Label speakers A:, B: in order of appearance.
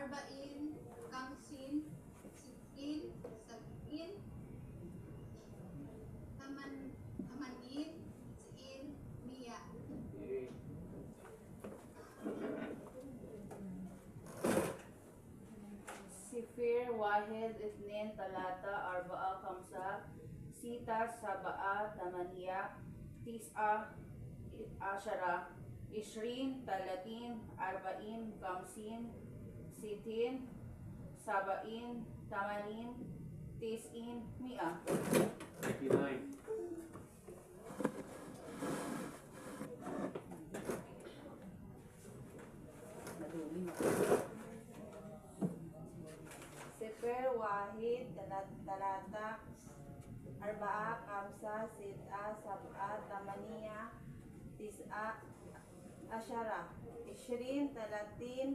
A: arba'in, kamsin, sitin, sab'in, tamanin, siin, miya.
B: Okay.
C: Sifir, Wahid, Ithnin, Talata, Arba'a, Kamsa, Sita, Saba'a, Tamaniya, Tis'a, Ashara, Ishrin, Talatin, Arba'in, Kamsin, Sitin, Saba'in, Tamanin, Tis'in, Mi'a.
B: 99.
C: Sifir, Wahid, Talata, Arba'a, Kamsa, Sit'a, Sab'a, Tamaniya, Tis'a, Ashara, Ishrin, Talatin,